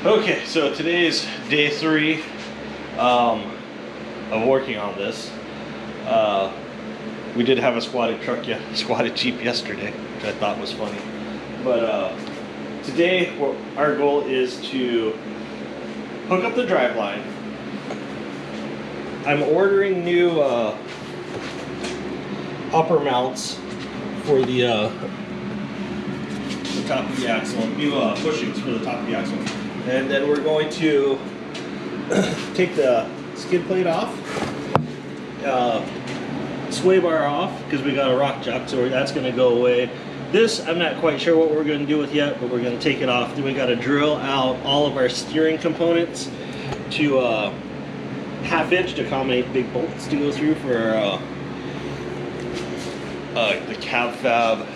Okay, so today is day 3 of working on this. We did have a squatted Jeep yesterday, which I thought was funny. But today our goal is to hook up the driveline. I'm ordering new upper mounts for the top of the axle, new bushings for the top of the axle. And then we're going to take the skid plate off, sway bar off, because we got a rock jock, so that's going to go away. This, I'm not quite sure what we're going to do with yet, but we're going to take it off. Then we got to drill out all of our steering components to 1/2 inch to accommodate big bolts to go through for the cab fab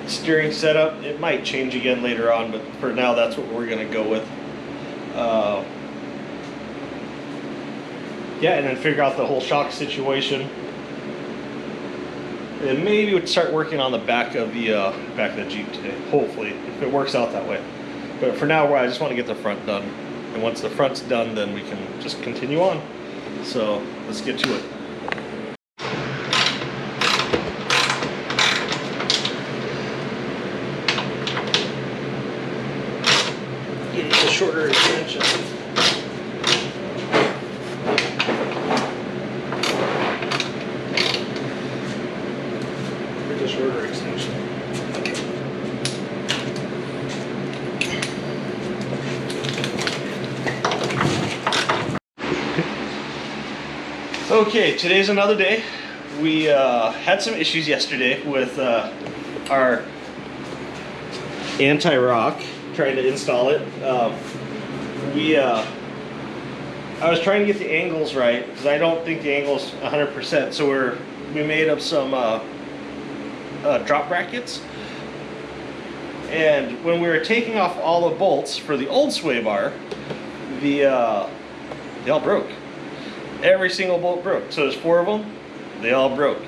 steering setup. It might change again later on, but for now that's what we're going to go with. Yeah, and then figure out the whole shock situation, and maybe we'd start working on the back of the Jeep today, hopefully, if it works out that way. But for now, I just want to get the front done, and once the front's done, then we can just continue on. So let's get to it. Getting a shorter extension. Shorter extension. Okay, today's another day. We had some issues yesterday with our anti-rock, trying to install it. I was trying to get the angles right, because I don't think the angle's 100%, so we made up some drop brackets, and when we were taking off all the bolts for the old sway bar, they all broke. Every single bolt broke. So there's 4 of them, they all broke.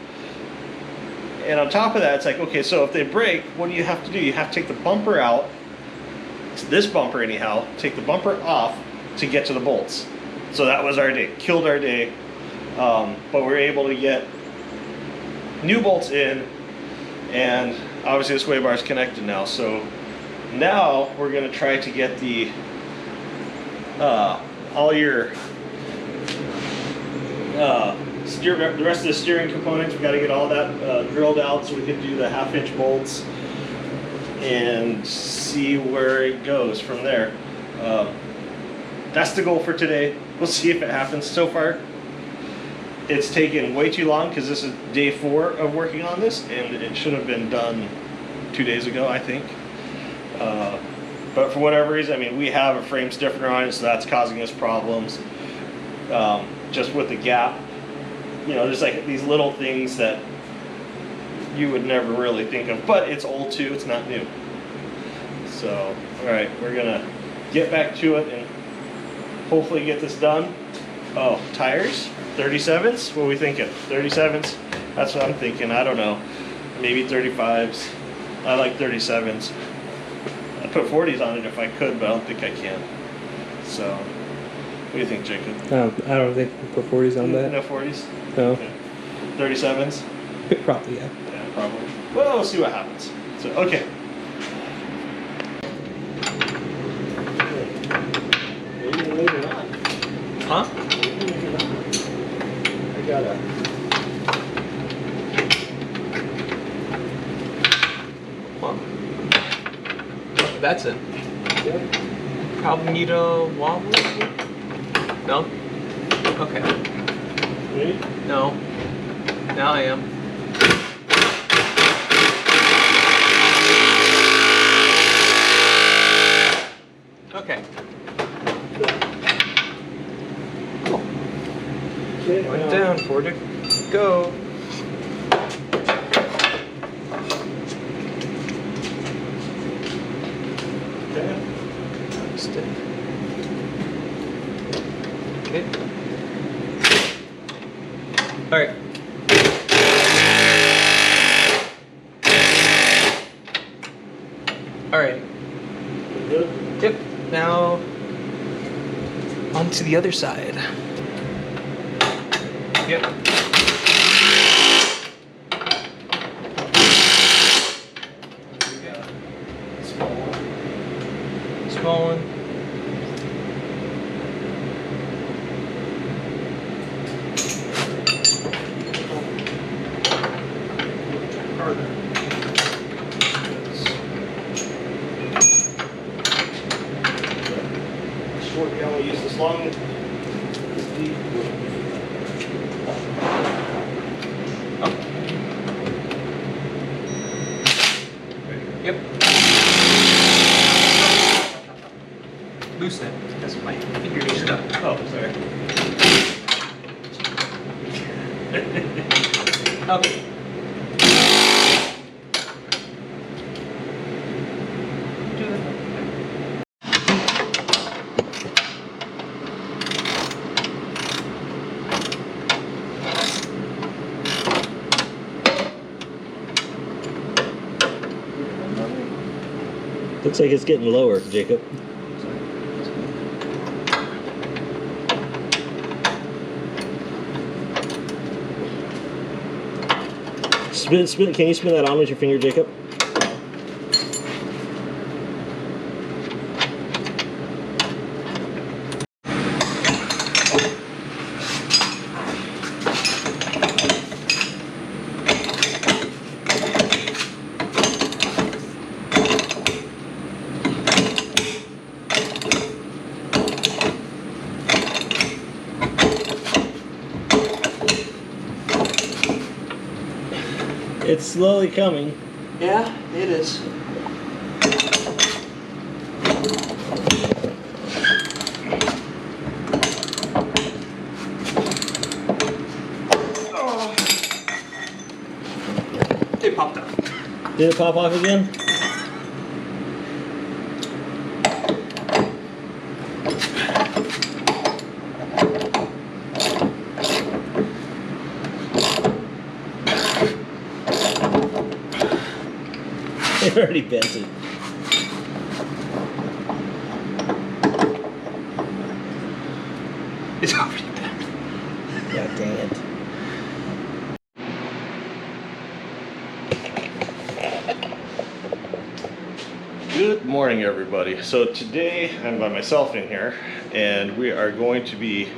And on top of that, it's like, okay, so if they break, what do you have to do? You have to take the bumper out. It's this bumper anyhow, take the bumper off to get to the bolts. So that was our day, killed our day. But we were able to get new bolts in, and obviously the sway bar is connected now. So now we're going to try to get the all your the rest of the steering components. We got to get all that drilled out so we can do the 1/2 inch bolts and see where it goes from there. That's the goal for today. We'll see if it happens. So far it's taken way too long, because this is day 4 of working on this, and it should have been done 2 days ago, I think. But for whatever reason, I mean, we have a frame stiffener on it, so that's causing us problems. Just with the gap, you know, there's like these little things that you would never really think of, but it's old too, it's not new. So, all right, we're gonna get back to it and hopefully get this done. Oh, tires? 37s? What are we thinking? 37s? That's what I'm thinking. I don't know. Maybe 35s. I like 37s. I'd put 40s on it if I could, but I don't think I can. So, what do you think, Jacob? I don't think we put 40s on that. No 40s? No. Okay. 37s? Probably, yeah. Yeah, probably. Well, we'll see what happens. So, okay. Maybe later on. Huh? I gotta. Well, that's it. Yeah. Probably need a wobble. No? Okay. Ready? No. Now I am. Okay. Cool. Okay, Went down for to go. Okay. Stick. Okay. All right. All right. Good? Yep. now onto the other side. Yep. Small one. Short, you only use this long. Yep. Loosen it, because my finger is stuck. Oh, sorry. Okay. Do that. Looks like it's getting lower, Jacob. Spin. Can you spin that on with your finger, Jacob? It's slowly coming. Yeah, it is. Oh. It popped up. Did it pop off again? It already bent it. It's already bent. God dang it. Good morning, everybody. So today I'm by myself in here, and we are going to be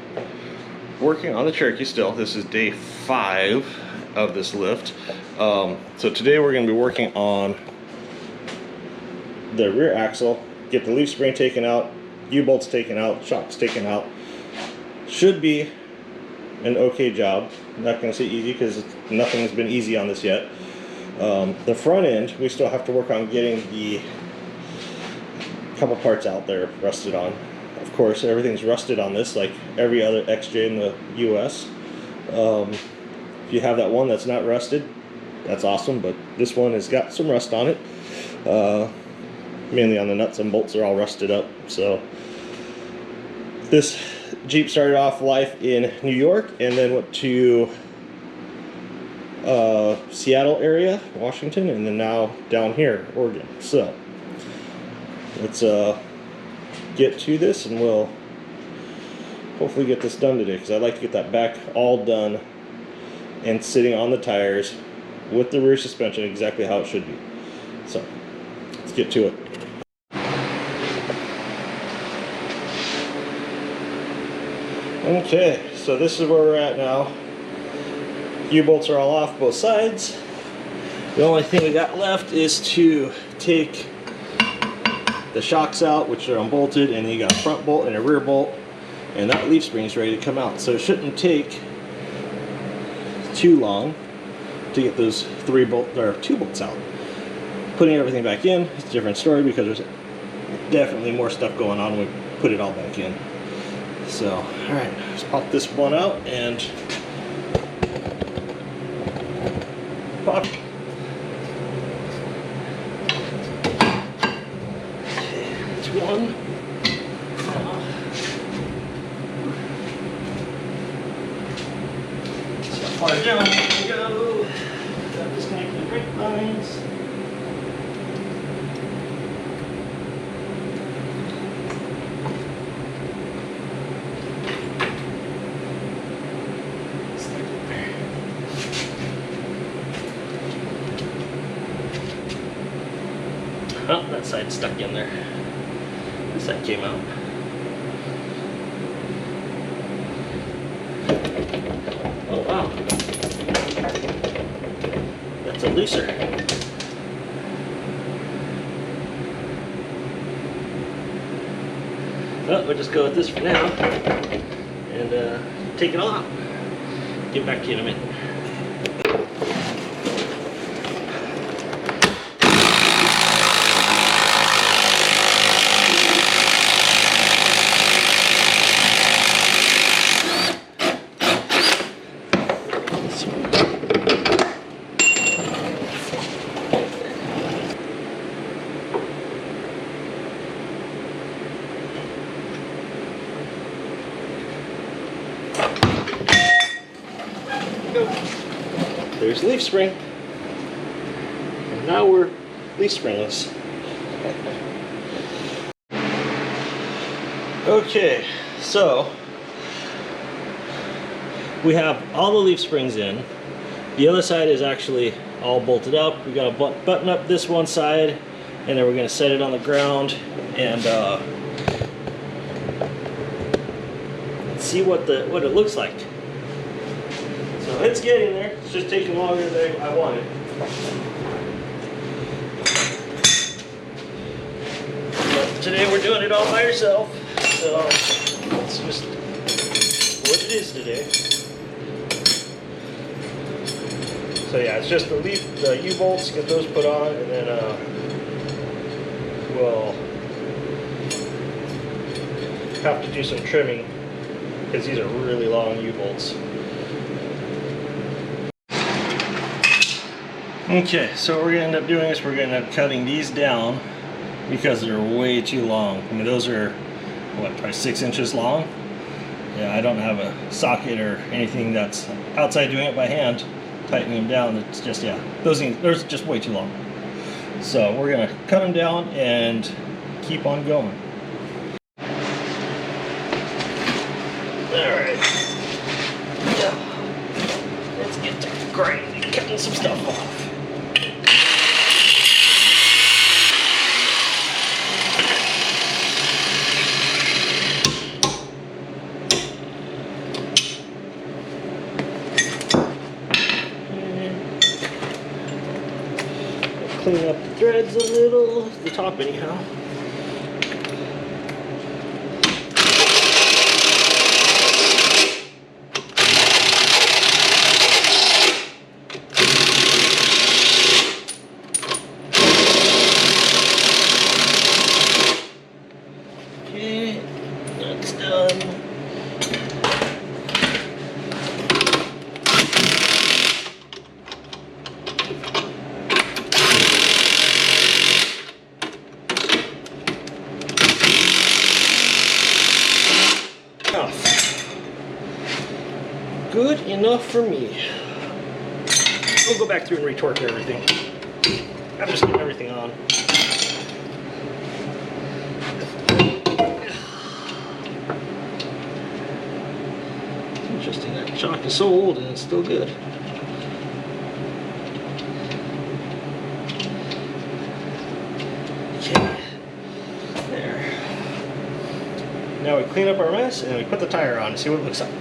working on the Cherokee still. This is day 5 of this lift. So today we're going to be working on the rear axle, get the leaf spring taken out, U-bolts taken out, shocks taken out. Should be an okay job. I'm not going to say easy because nothing's been easy on this yet. The front end, we still have to work on getting the couple parts out there rusted on. Of course, everything's rusted on this like every other XJ in the US. If you have that one that's not rusted, that's awesome, but this one has got some rust on it. Mainly on the nuts and bolts are all rusted up. So this Jeep started off life in New York and then went to Seattle area, Washington, and then now down here, Oregon. So let's get to this, and we'll hopefully get this done today, because I'd like to get that back all done and sitting on the tires with the rear suspension exactly how it should be. So let's get to it. Okay, so this is where we're at now. U-bolts are all off both sides. The only thing we got left is to take the shocks out, which are unbolted, and then you got a front bolt and a rear bolt, and that leaf spring is ready to come out. So it shouldn't take too long to get those 2 bolts out. Putting everything back in, it's a different story because there's definitely more stuff going on when we put it all back in. So, alright, let's pop this one out and pop. That's one. So far down we go. Got disconnected the brake lines. Oh, that side's stuck in there. This side came out. Oh wow. That's a looser. Well, we'll just go with this for now and take it all out. Get back to you in a minute. There's the leaf spring. And now we're leaf springless. Okay, so we have all the leaf springs in. The other side is actually all bolted up. We got to button up this one side, and then we're going to set it on the ground and see what it looks like. So it's getting there. It's just taking longer than I wanted. But today we're doing it all by ourselves. So it's just what it is today. So yeah, it's just the U-bolts, get those put on, and then we'll have to do some trimming because these are really long U-bolts. Okay, so what we're going to end up doing is we're going to end up cutting these down because they're way too long. I mean, those are, what, probably 6 inches long? Yeah, I don't have a socket or anything that's outside doing it by hand, tightening them down. It's just, yeah, those are just way too long. So we're going to cut them down and keep on going. Alright. Let's get to grinding, cutting some stuff off. Clean up the threads a little, the top anyhow. Okay, that's done. Good enough for me. We'll go back through and retorque everything. I'm just getting everything on. It's interesting, that chalk is so old and it's still good. Okay, there. Now we clean up our mess and we put the tire on and see what it looks like.